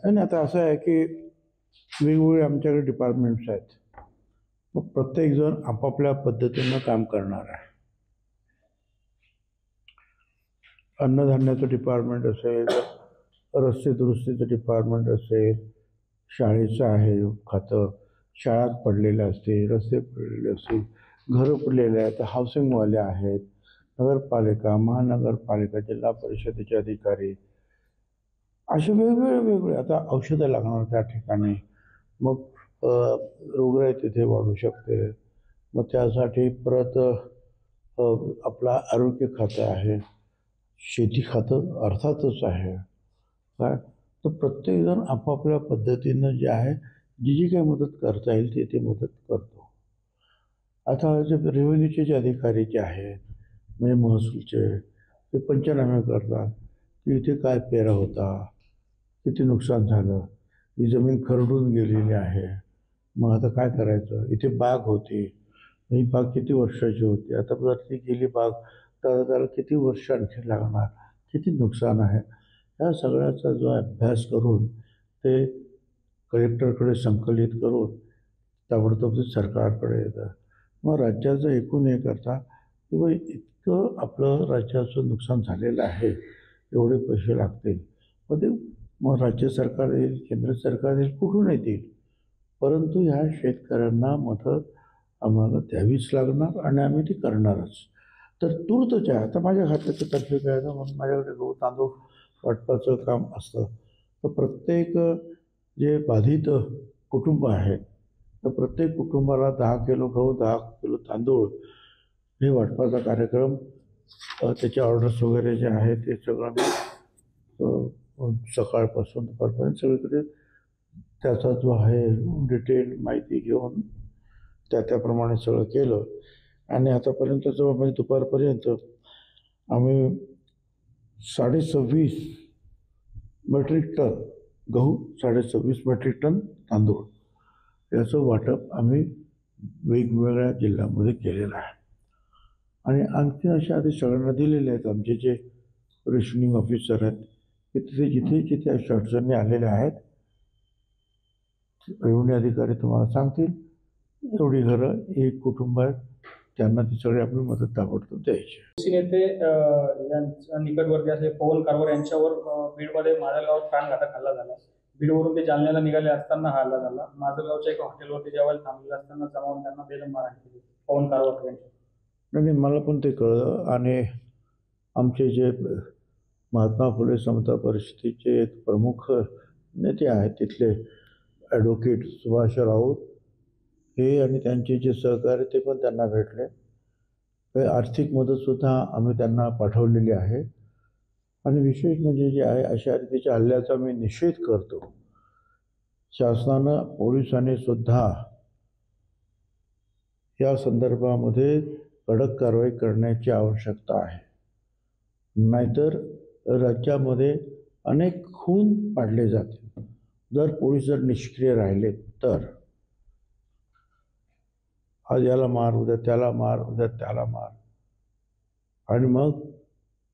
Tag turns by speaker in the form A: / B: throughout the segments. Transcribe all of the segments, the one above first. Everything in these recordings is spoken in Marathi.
A: आणि आता असं आहे की वेगवेगळे आमच्याकडे डिपार्टमेंट्स आहेत. मग प्रत्येकजण आपापल्या पद्धतीनं काम करणार आहे. अन्नधान्याचं डिपार्टमेंट असेल, रस्ते दुरुस्तीचं डिपार्टमेंट असेल, शाळेचं आहे खातं, शाळा पडलेल्या असतील, रस्ते पडलेले असतील, घरं पडलेले आहेत, हाऊसिंगवाले आहेत, नगरपालिका, महानगरपालिका, जिल्हा परिषदेचे अधिकारी, असे वेगवेगळे आता औषधं लागणार त्या ठिकाणी. मग रोगराई तिथे वाढू शकते. मग त्यासाठी परत आपला आरोग्य खातं आहे, शेती खातं अर्थातच आहे. काय तर प्रत्येकजण आपापल्या पद्धतीनं जे आहे जी जी काही मदत करता येईल ते मदत करतो. आता जे रेव्हेन्यूचे जे अधिकारी जे आहेत म्हणजे महसूलचे, ते पंचनामे करतात की इथे काय पेरा होता, किती नुकसान झालं, ही जमीन खरडून गेलेली आहे, मग आता काय करायचं, इथे बाग होती, ही बाग किती वर्षाची होती, आता जर ती गेली बाग तर त्याला किती वर्ष आणखी लागणार, किती नुकसान आहे, या सगळ्याचा जो अभ्यास करून ते कलेक्टरकडे संकलित करून ताबडतोब ते सरकारकडे येतं. मग राज्याचं एकूण हे करता की बा इतकं आपलं राज्याचं नुकसान झालेलं आहे, एवढे पैसे लागतील. मग राज्य सरकार येईल, केंद्र सरकार येईल, कुठून येतील, परंतु ह्या शेतकऱ्यांना मदत आम्हाला द्यावीच लागणार आणि आम्ही ती करणारच. तर तूर्तच आहे. आता माझ्या खात्याचं तर्फे काय आहे, मग माझ्याकडे गहू तांदूळ वाटपाचं काम असतं. तर प्रत्येक जे बाधित कुटुंब आहेत तर प्रत्येक कुटुंबाला 10 किलो गहू, 10 किलो तांदूळ हे वाटपाचा कार्यक्रम, त्याचे ऑर्डर्स वगैरे जे आहेत ते सगळं सकाळपासून दुपारपर्यंत सगळीकडे त्याचा जो आहे डिटेल माहिती घेऊन त्याप्रमाणे सगळं केलं. आणि आतापर्यंत जवळपास दुपारपर्यंत आम्ही 26.5 मेट्रिक टन गहू, 26.5 मेट्रिक टन तांदूळ याचं वाटप आम्ही वेगवेगळ्या जिल्ह्यामध्ये केलेलं आहे. आणि आणखी अशा आधी सगळ्यांना दिलेले आहेत. आमचे जे रेशनिंग ऑफिसर आहेत की तिथे जिथे जिथे अशा अडचणी आलेल्या आहेत रेव्हेन्यू अधिकारी तुम्हाला सांगतील, एवढी घरं एक कुटुंब आहेत, त्यांना ती सगळी आपली मदत ताबडतोब द्यायची.
B: नेते यांच्या निकटवर्ती असे पवन कारभार यांच्यावर बीडमध्ये माजलगावात प्राणघातक हल्ला झाला. बीडवरून ते जालन्याला निघाले असताना हा हल्ला झाला. माजलगावच्या एका हॉटेलवरती जेवायला थांबलेले असताना जमावून त्यांना बेदम मारहाण केली पवन कारभार यांच्या.
A: नाही, मला पण ते कळलं. आणि आमचे जे महात्मा फुले समता परिषदेचे एक प्रमुख नेते आहेत तिथले ॲडव्होकेट सुभाष राऊत हे आणि त्यांचे जे सहकारी ते पण त्यांना भेटले. काही आर्थिक मदतसुद्धा आम्ही त्यांना पाठवलेली आहे. आणि विशेष म्हणजे जे आहे अशा रीतीच्या हल्ल्याचा मी निषेध करतो. शासनानं पोलिसांनी सुद्धा या संदर्भामध्ये कडक कारवाई करण्याची आवश्यकता आहे. नाहीतर राज्यामध्ये अनेक खून पाडले जातील जर पोलीस जर निष्क्रिय राहिले तर. आज याला मार, उद्या त्याला मार, उद्या त्याला मार, आणि मग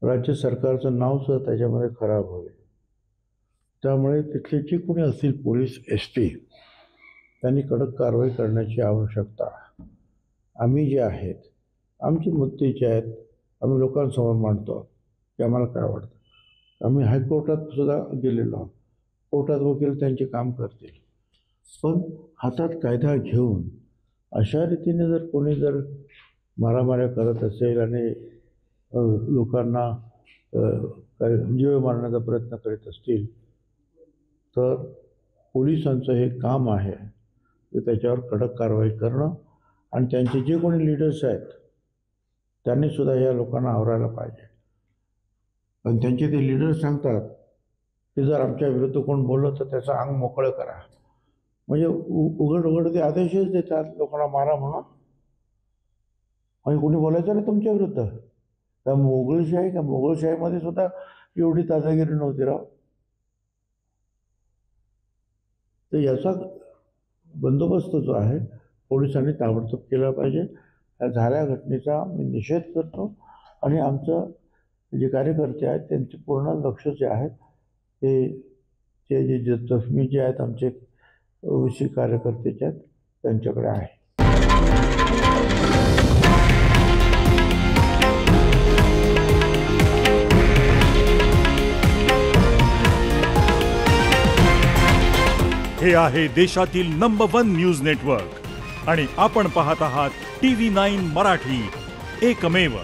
A: राज्य सरकारचं नावसुद्धा त्याच्यामध्ये खराब होईल. त्यामुळे तिथले जे कोणी असतील पोलीस एसटी त्यांनी कडक कारवाई करण्याची आवश्यकता. आम्ही जे आहेत आमचे मुद्दे जे आहेत आम्ही लोकांसमोर मांडतो की आम्हाला काय वाटतं. आम्ही हायकोर्टात सुद्धा गेलेलो आहोत. कोर्टात वकील त्यांचे काम करतील, पण हातात कायदा घेऊन अशा रीतीने जर कोणी जर मारामाऱ्या करत असेल आणि लोकांना जीव मारण्याचा प्रयत्न करीत असतील तर पोलिसांचं हे काम आहे की त्याच्यावर कडक कारवाई करणं. आणि त्यांचे जे कोणी लीडर्स आहेत त्यांनी सुद्धा या लोकांना आवरायला पाहिजे. पण त्यांचे ते लीडर्स सांगतात की जर आमच्या विरुद्ध कोण बोललं तर त्याचं अंग मोकळं करा. म्हणजे उघड उघड ते आदेशच देतात लोकांना मारा म्हणून. म्हणजे कोणी बोलायचं नाही तुमच्या विरुद्ध. त्या मोगलशाहीमध्ये सुद्धा एवढी दादागिरी नव्हती राव. तर याचा बंदोबस्त जो आहे पोलिसांनी ताबडतोब केला पाहिजे. या झाल्या घटनेचा मी निषेध करतो. आणि आमचं जे कार्यकर्ते आहेत त्यांचे पूर्ण लक्ष जे आहे ते ते जे जखमी जे आहेत आमचे ओबीसी कार्यकर्त्याचे आहेत त्यांच्याकडे आहे.
C: हे आहे देशातील नंबर 1 न्यूज नेटवर्क आणि आपण पाहत आहात TV9 मराठी, एकमेव.